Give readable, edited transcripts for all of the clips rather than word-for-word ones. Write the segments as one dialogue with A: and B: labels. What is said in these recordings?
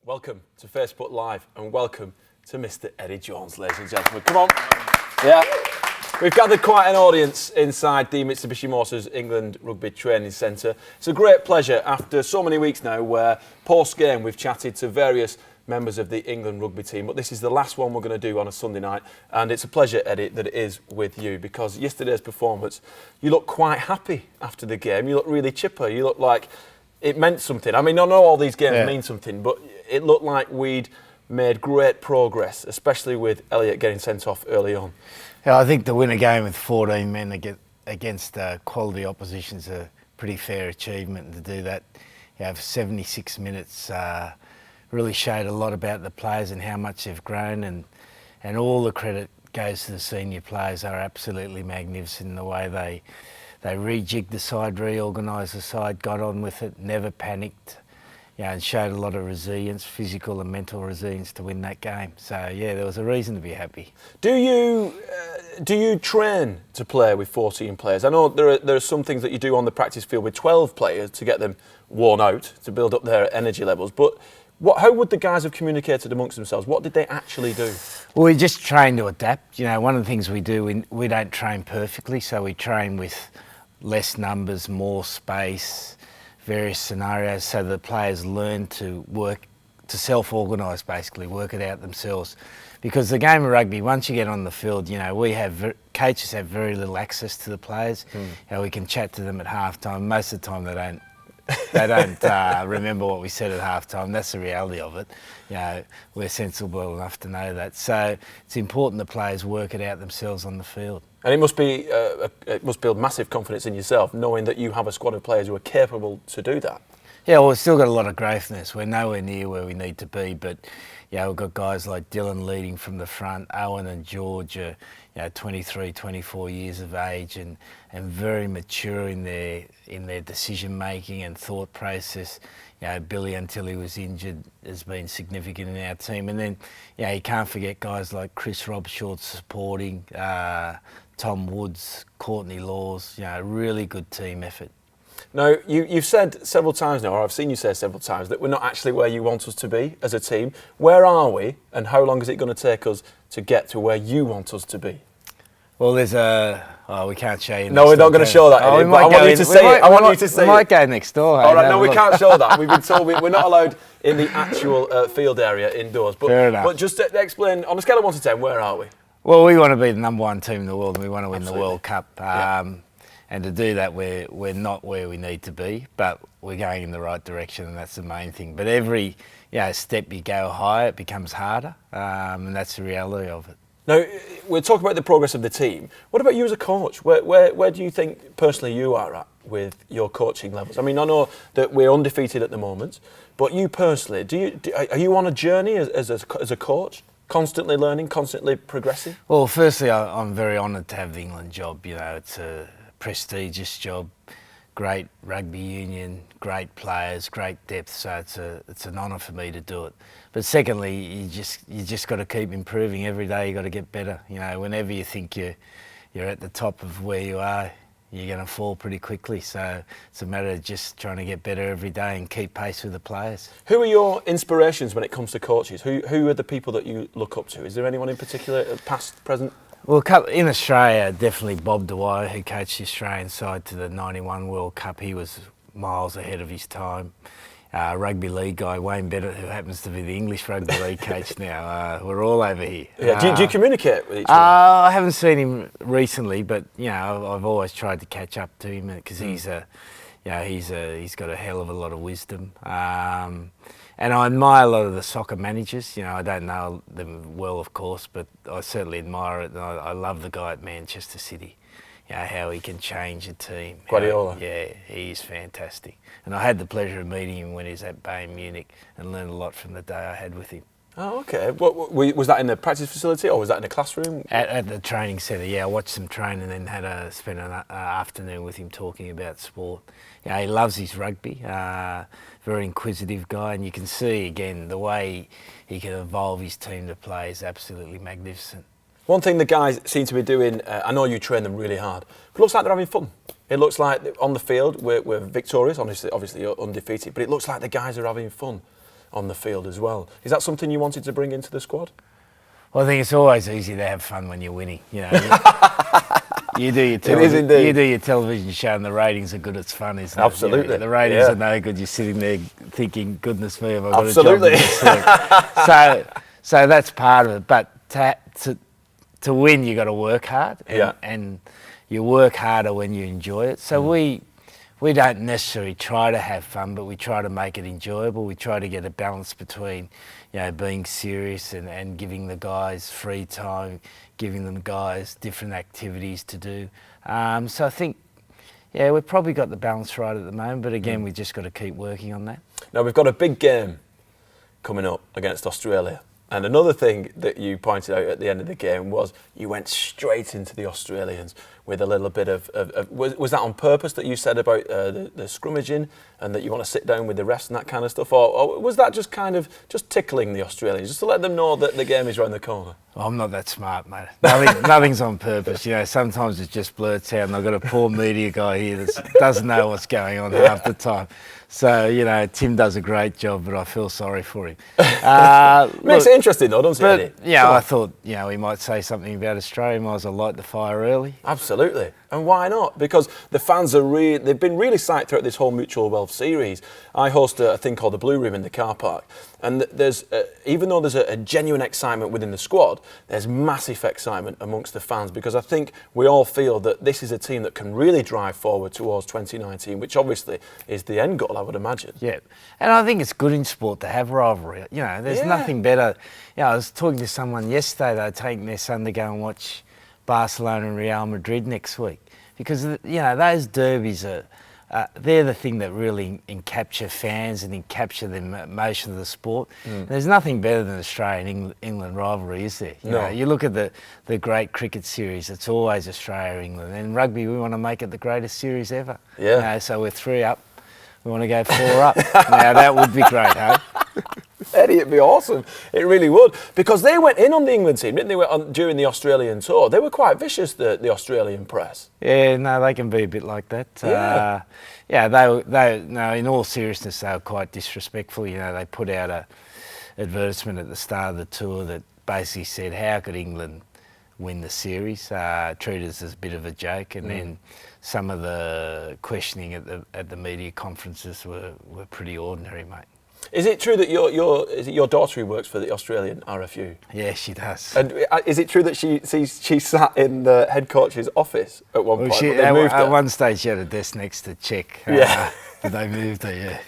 A: Welcome to Facebook Live and welcome to Mr. Eddie Jones, ladies and gentlemen. Come on. Yeah. We've gathered quite an audience inside the Mitsubishi Motors England Rugby Training Centre. It's a great pleasure after so many weeks now where post-game we've chatted to various members of the England rugby team, but this is the last one we're going to do on a Sunday night, and it's a pleasure, Eddie, that it is with you, because yesterday's performance, you look quite happy after the game. You look really chipper. You look like it meant something. I mean, I know all these games mean something, but it looked like we'd made great progress, especially with Elliott getting sent off early on.
B: Yeah, I think to win a game with 14 men against quality opposition is a pretty fair achievement. And to do that, you have 76 minutes really showed a lot about the players and how much they've grown, and all the credit goes to the senior players. They're absolutely magnificent in the way they rejigged the side, reorganised the side, got on with it, never panicked, and showed a lot of resilience, physical and mental resilience to win that game. So yeah, there was a reason to be happy.
A: Do you train to play with 14 players? I know there are some things that you do on the practice field with 12 players to get them worn out, to build up their energy levels, but how would the guys have communicated amongst themselves? What did they actually do?
B: Well, we just train to adapt. One of the things we do, we don't train perfectly, so we train with less numbers, more space, various scenarios, so the players learn to work, to self-organise basically, work it out themselves. Because the game of rugby, once you get on the field, coaches have very little access to the players. We can chat to them at half-time. Most of the time they don't remember what we said at half-time. That's the reality of it. We're sensible enough to know that. So it's important the players work it out themselves on the field.
A: And it must build massive confidence in yourself, knowing that you have a squad of players who are capable to do that.
B: Yeah, well, we've still got a lot of growth in this. We're nowhere near where we need to be, but we've got guys like Dylan leading from the front. Owen and George are 23, 24 years of age and very mature in their decision making and thought process. Billy, until he was injured, has been significant in our team. And then you can't forget guys like Chris Robshort supporting, Tom Woods, Courtney Laws. Really good team effort.
A: Now, you've said several times now, or I've seen you say several times, that we're not actually where you want us to be as a team. Where are we, and how long is it going to take us to get to where you want us to be?
B: Well, there's we can't show you.
A: No, we're not going to show that. I want you to say it. I want you to say it.
B: We might go next door.
A: All right, no, we can't show that. We've been told we're not allowed in the actual field area indoors.
B: Fair enough.
A: But just to explain, on a scale of 1 to 10, where are we?
B: Well, we want to be the number one team in the world, and we want to win the World Cup. And to do that, we're not where we need to be, but we're going in the right direction, and that's the main thing. But every step you go higher, it becomes harder, and that's the reality of it.
A: Now, we'll talk about the progress of the team. What about you as a coach? Where do you think personally you are at with your coaching levels? I mean, I know that we're undefeated at the moment, but you personally, are you on a journey as a coach? Constantly learning, constantly progressing?
B: Well, firstly, I'm very honoured to have the England job. It's a prestigious job, great rugby union, great players, great depth. So it's an honour for me to do it. But secondly, you just got to keep improving every day. You got to get better. Whenever you think you're at the top of where you are, you're going to fall pretty quickly. So it's a matter of just trying to get better every day and keep pace with the players.
A: Who are your inspirations when it comes to coaches? Who are the people that you look up to? Is there anyone in particular, past, present?
B: Well, in Australia, definitely Bob Dwyer, who coached the Australian side to the '91 World Cup. He was miles ahead of his time. Rugby league guy, Wayne Bennett, who happens to be the English rugby league coach now. We're all over here.
A: Yeah. Do you communicate with each other?
B: I haven't seen him recently, but I've always tried to catch up to him because he's got a hell of a lot of wisdom. And I admire a lot of the soccer managers. I don't know them well, of course, but I certainly admire it. And I love the guy at Manchester City. How he can change a team.
A: Guardiola.
B: He's fantastic. And I had the pleasure of meeting him when he was at Bayern Munich and learned a lot from the day I had with him.
A: Oh, okay. Was that in the practice facility or was that in a classroom?
B: At the training centre, I watched him train and then spent an afternoon with him talking about sport. He loves his rugby, very inquisitive guy, and you can see, again, the way he can evolve his team to play is absolutely magnificent.
A: One thing the guys seem to be doing, I know you train them really hard, but it looks like they're having fun. It looks like on the field we're victorious, obviously you're undefeated, but it looks like the guys are having fun. on the field as well. Is that something you wanted to bring into the squad?
B: Well, I think it's always easy to have fun when you're winning. You know, you do your television show and the ratings are good. It's fun, isn't it?
A: Absolutely.
B: You know, the ratings are no good. You're sitting there thinking, "Goodness me, have I got
A: Absolutely.
B: a job?" So that's part of it. But to win, you got to work hard, and you work harder when you enjoy it. So we don't necessarily try to have fun, but we try to make it enjoyable. We try to get a balance between, you know, being serious and giving the guys free time, giving them guys different activities to do. So I think, yeah, we've probably got the balance right at the moment, but again, we've just got to keep working on that.
A: Now, we've got a big game coming up against Australia. And another thing that you pointed out at the end of the game was you went straight into the Australians with a little bit of was that on purpose that you said about the scrummaging and that you want to sit down with the rest and that kind of stuff? Or was that just kind of just tickling the Australians, just to let them know that the game is around the corner?
B: Well, I'm not that smart, mate. Nothing's on purpose. You know, sometimes it just blurts out, and I've got a poor media guy here that doesn't know what's going on half the time. So, you know, Tim does a great job, but I feel sorry for him.
A: Makes it interesting though, doesn't it, Eddie?
B: Yeah, I thought, you know, he might say something about Australia. Might as well light the fire early.
A: Absolutely. And why not? Because the fans are they've been really psyched throughout this whole Mutual Wealth series. I host a thing called the Blue Room in the car park. And there's, even though there's a genuine excitement within the squad, there's massive excitement amongst the fans, because I think we all feel that this is a team that can really drive forward towards 2019, which obviously is the end goal, I would imagine.
B: Yeah. And I think it's good in sport to have rivalry. You know, there's nothing better. You know, I was talking to someone yesterday, they were taking their son to go and watch Barcelona and Real Madrid next week, because, you know, those derbies are, they're the thing that really encapture fans and encapture the emotion of the sport. There's nothing better than Australia-England rivalry, is there? You know, you look at the great cricket series, it's always Australia-England. And rugby, we want to make it the greatest series ever.
A: Yeah.
B: You know, so we're 3 up, we want to go 4 up. Now, that would be great, huh?
A: Eddie, it'd be awesome. It really would. Because they went in on the England team, didn't they, during the Australian tour? They were quite vicious, the Australian press.
B: Yeah, no, they can be a bit like that. No, in all seriousness, they were quite disrespectful. You know, they put out a advertisement at the start of the tour that basically said, how could England win the series? Treated us as a bit of a joke. And then some of the questioning at the media conferences were pretty ordinary, mate.
A: Is it true that is it your daughter who works for the Australian RFU?
B: Yeah, she does.
A: And is it true that she sat in the head coach's office at one point?
B: At one stage, she had a desk next to Czech.
A: Yeah.
B: But they moved her, yeah.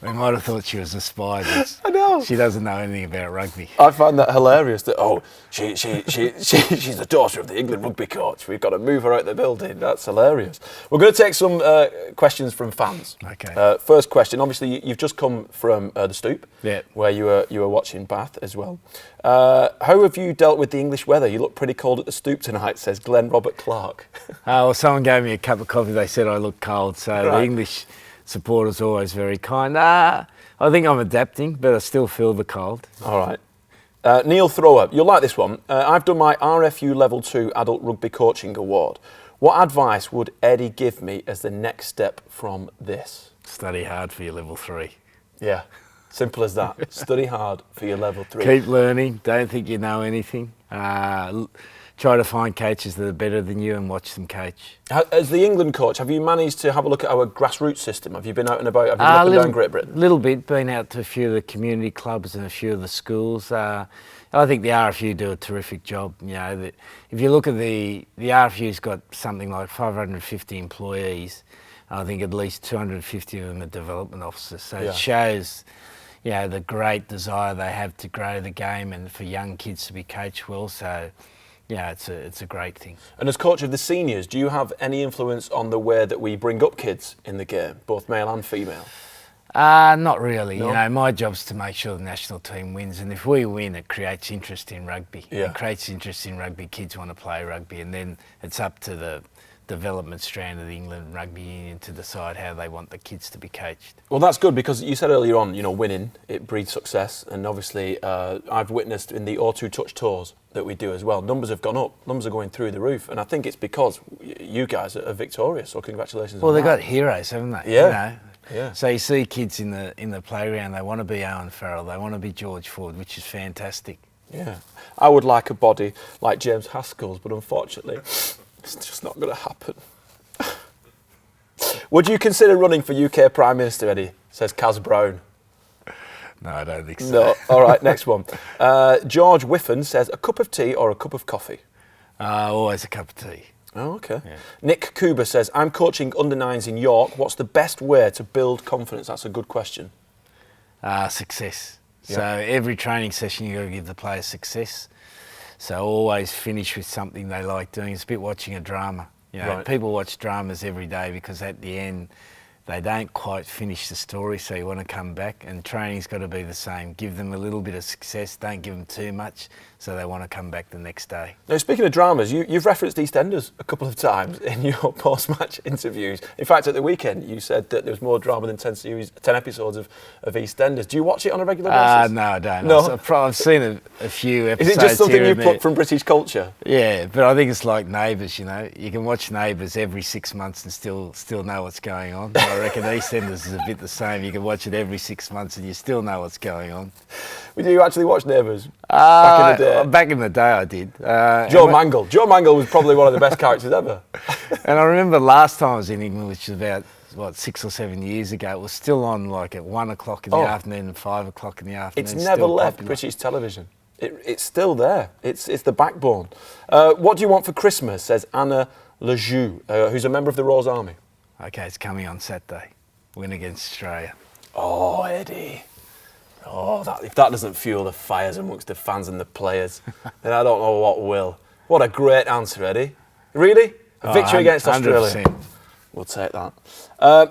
B: They might have thought she was a spy, but
A: I know.
B: She doesn't know anything about rugby.
A: I find that hilarious that, she's the daughter of the England rugby coach. We've got to move her out the building. That's hilarious. We're going to take some questions from fans.
B: Okay.
A: First question, obviously you've just come from the Stoop,
B: Yeah.
A: where you were watching Bath as well. How have you dealt with the English weather? You look pretty cold at the Stoop tonight, says Glenn Robert Clark.
B: Well, someone gave me a cup of coffee. They said I look cold, so
A: Right.
B: The English supporters are always very kind. I think I'm adapting, but I still feel the cold.
A: All right. Neil Thrower, you'll like this one. I've done my RFU Level 2 Adult Rugby Coaching Award. What advice would Eddie give me as the next step from this?
B: Study hard for your level 3.
A: Yeah, simple as that. Study hard for your Level 3.
B: Keep learning. Don't think you know anything. Try to find coaches that are better than you and watch them coach.
A: As the England coach, have you managed to have a look at our grassroots system? Have you been out and about? Have you looked up and down Great Britain?
B: A little bit. Been out to a few of the community clubs and a few of the schools. I think the RFU do a terrific job. You know, if you look at the RFU's got something like 550 employees. I think at least 250 of them are development officers. So It shows, you know, the great desire they have to grow the game and for young kids to be coached well. So, yeah, it's a great thing.
A: And as coach of the seniors, do you have any influence on the way that we bring up kids in the game, both male and female?
B: Not really.
A: No?
B: You know, my job's to make sure the national team wins, and if we win, it creates interest in rugby.
A: Yeah.
B: It creates interest in rugby. Kids want to play rugby, and then it's up to the development strand of the England Rugby Union to decide how they want the kids to be coached.
A: Well, that's good, because you said earlier on, you know, winning, it breeds success. And obviously, I've witnessed in the O2 Touch tours that we do as well, numbers have gone up, numbers are going through the roof. And I think it's because you guys are victorious, so congratulations.
B: Well,
A: on
B: they've
A: that.
B: got heroes, haven't they?
A: Yeah.
B: You know,
A: Yeah.
B: So you see kids in the playground, they want to be Owen Farrell, they want to be George Ford, which is fantastic.
A: Yeah. I would like a body like James Haskell's, but unfortunately, it's just not going to happen. Would you consider running for UK Prime Minister, Eddie? Says Kaz Brown.
B: No, I don't think so.
A: No. All right, next one. George Whiffen says, a cup of tea or a cup of coffee?
B: Always a cup of tea.
A: Oh, okay.
B: Yeah.
A: Nick Kuba says, I'm coaching under-9s in York. What's the best way to build confidence? That's a good question.
B: Success.
A: Yeah.
B: So every training session you've got to give the players success. So always finish with something they like doing. It's a bit watching a drama. You know,
A: Right.
B: People watch dramas every day because at the end they don't quite finish the story, so you want to come back, and training's got to be the same. Give them a little bit of success, don't give them too much, so they want to come back the next day.
A: Now, speaking of dramas, you've referenced EastEnders a couple of times in your post-match interviews. In fact, at the weekend, you said that there was more drama than 10 episodes of EastEnders. Do you watch it on a regular basis?
B: No, I don't.
A: No?
B: I've seen a few episodes.
A: Is it just something
B: here
A: you
B: and
A: pluck
B: there.
A: from British culture?
B: Yeah, but I think it's like Neighbours, you know. You can watch Neighbours every 6 months and still know what's going on. I reckon EastEnders is a bit the same. You can watch it every 6 months and you still know what's going on.
A: Would you actually watch Neighbours back in the day?
B: Back in the day I did.
A: Joe Mangle. Joe Mangle was probably one of the best characters ever.
B: And I remember last time I was in England, which was about 6 or 7 years ago, it was still on like at 1 o'clock in the afternoon and 5 o'clock in the afternoon.
A: It's never left
B: popular.
A: British television. It's still there. It's the backbone. What do you want for Christmas? Says Anna Lejoux, who's a member of the Rose Army.
B: Okay, it's coming on Saturday. Win against Australia.
A: Oh, Eddie. Oh, if that doesn't fuel the fires amongst the fans and the players, then I don't know what will. What a great answer, Eddie. Really? A victory against Australia.
B: 100%.
A: We'll take that.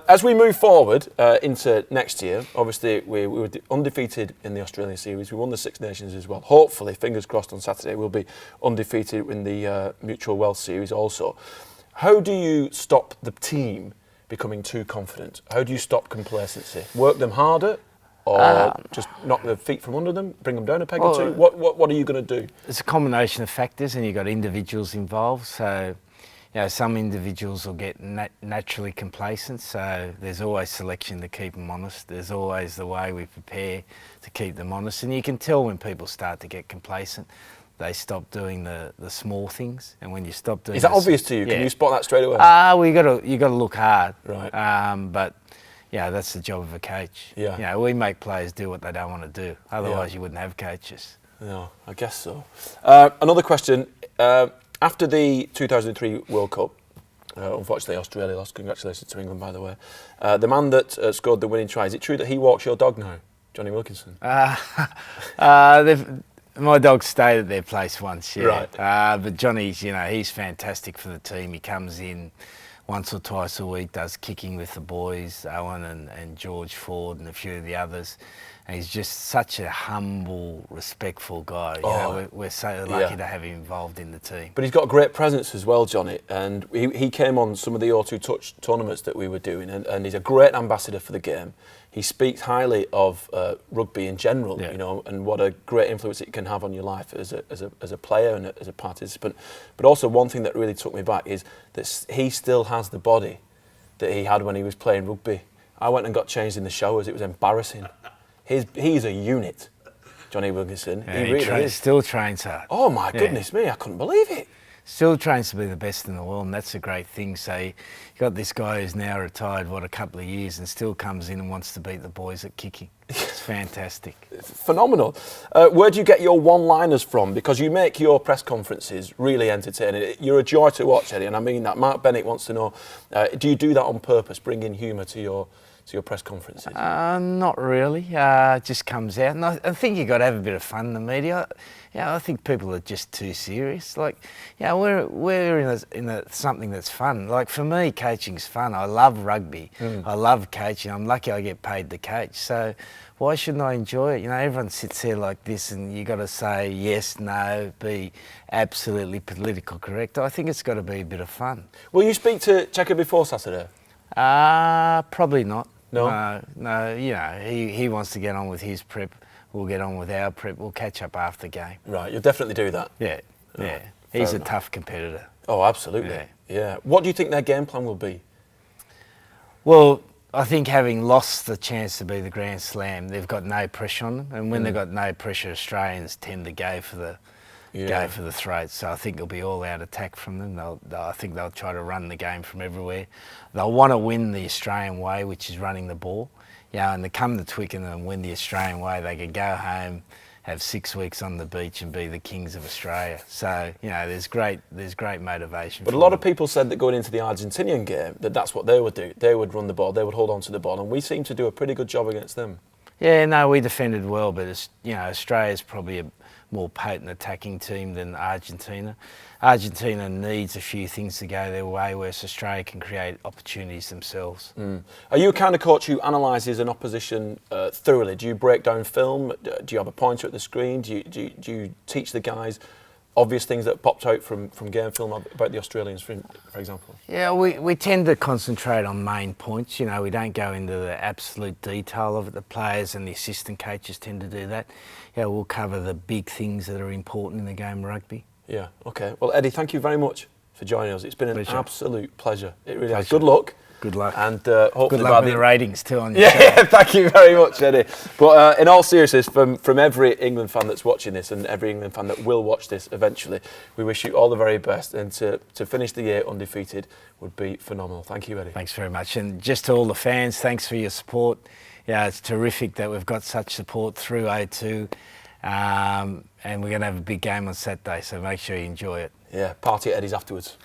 A: As we move forward into next year, obviously we were undefeated in the Australian series. We won the Six Nations as well. Hopefully, fingers crossed on Saturday, we'll be undefeated in the Mutual Wealth series also. How do you stop the team becoming too confident? How do you stop complacency? Work them harder? Or just knock their feet from under them, bring them down a peg or two? What are you going to do?
B: It's a combination of factors, and you've got individuals involved. So, you know, some individuals will get naturally complacent. So there's always selection to keep them honest. There's always the way we prepare to keep them honest. And you can tell when people start to get complacent, they stop doing the small things. And when you stop doing,
A: is that obvious to you?
B: Yeah.
A: Can you spot that straight away?
B: Well, you got to look hard.
A: Right.
B: But yeah, that's the job of a coach.
A: Yeah.
B: You know, we make players do what they don't want to do. Otherwise, you wouldn't have coaches.
A: No, I guess so. Another question. After the 2003 World Cup, unfortunately Australia lost. Congratulations to England, by the way. The man that scored the winning try, is it true that he walks your dog now, Johnny Wilkinson?
B: My dog stayed at their place once, yeah.
A: Right.
B: But Johnny's, you know, he's fantastic for the team. He comes in once or twice a week, does kicking with the boys, Owen and George Ford and a few of the others. And he's just such a humble, respectful guy. You know, we're so lucky to have him involved in the team.
A: But he's got a great presence as well, Johnny. And he came on some of the O2 Touch tournaments that we were doing, and he's a great ambassador for the game. He speaks highly of rugby in general, you know, and what a great influence it can have on your life as a player and as a participant. But also one thing that really took me back is that he still has the body that he had when he was playing rugby. I went and got changed in the showers. It was embarrassing. He's a unit, Johnny Wilkinson.
B: Yeah,
A: he really is.
B: Still trains hard.
A: Oh my goodness me, I couldn't believe it.
B: Still trains to be the best in the world, and that's a great thing. So you got this guy who's now retired, a couple of years, and still comes in and wants to beat the boys at kicking. It's fantastic.
A: It's phenomenal. Where do you get your one-liners from? Because you make your press conferences really entertaining. You're a joy to watch, Eddie, and I mean that. Mark Bennett wants to know, do you do that on purpose, bring in humour to your press conferences?
B: Not really. It just comes out. And I think you've got to have a bit of fun in the media. I think people are just too serious. Like, we're in something that's fun. Like, for me, coaching's fun. I love rugby. I love coaching. I'm lucky I get paid to coach. So why shouldn't I enjoy it? You know, everyone sits there like this and you got to say yes, no, be absolutely politically correct. I think it's got to be a bit of fun.
A: Will you speak to Checker before Saturday?
B: Probably not.
A: No?
B: No, you know, he wants to get on with his prep. We'll get on with our prep. We'll catch up after the game.
A: Right, you'll definitely do that.
B: Yeah. He's a tough competitor.
A: Oh, absolutely. Yeah. What do you think their game plan will be?
B: Well, I think having lost the chance to be the Grand Slam, they've got no pressure on them, and when they've got no pressure, Australians tend to go for the throat. So I think it'll be all-out attack from them. I think they'll try to run the game from everywhere. They'll want to win the Australian way, which is running the ball. And to come to Twickenham and win the Australian way, they could go home, have 6 weeks on the beach and be the kings of Australia. So, there's great motivation.
A: But a lot of people said that going into the Argentinian game, that's what they would do. They would run the ball, they would hold on to the ball, and we seem to do a pretty good job against them.
B: Yeah, no, we defended well, but Australia's probably a more potent attacking team than Argentina. Argentina needs a few things to go their way, whereas Australia can create opportunities themselves.
A: Are you a kind of coach who analyses an opposition thoroughly? Do you break down film? Do you have a pointer at the screen? Do you teach the guys obvious things that popped out from game film about the Australians, for example?
B: Yeah, we tend to concentrate on main points. We don't go into the absolute detail of it. The players and the assistant coaches tend to do that. We'll cover the big things that are important in the game of rugby.
A: Yeah, okay. Well, Eddie, thank you very much for joining us. It's been an absolute pleasure. It really has.
B: Pleasure.
A: Good luck.
B: Good luck.
A: And hopefully
B: good luck with the ratings too on your show.
A: Yeah, thank you very much, Eddie. But in all seriousness, from every England fan that's watching this and every England fan that will watch this eventually, we wish you all the very best. And to finish the year undefeated would be phenomenal. Thank you, Eddie.
B: Thanks very much. And just to all the fans, thanks for your support. It's terrific that we've got such support through O2. And we're going to have a big game on Saturday, so make sure you enjoy it.
A: Yeah, party at Eddie's afterwards.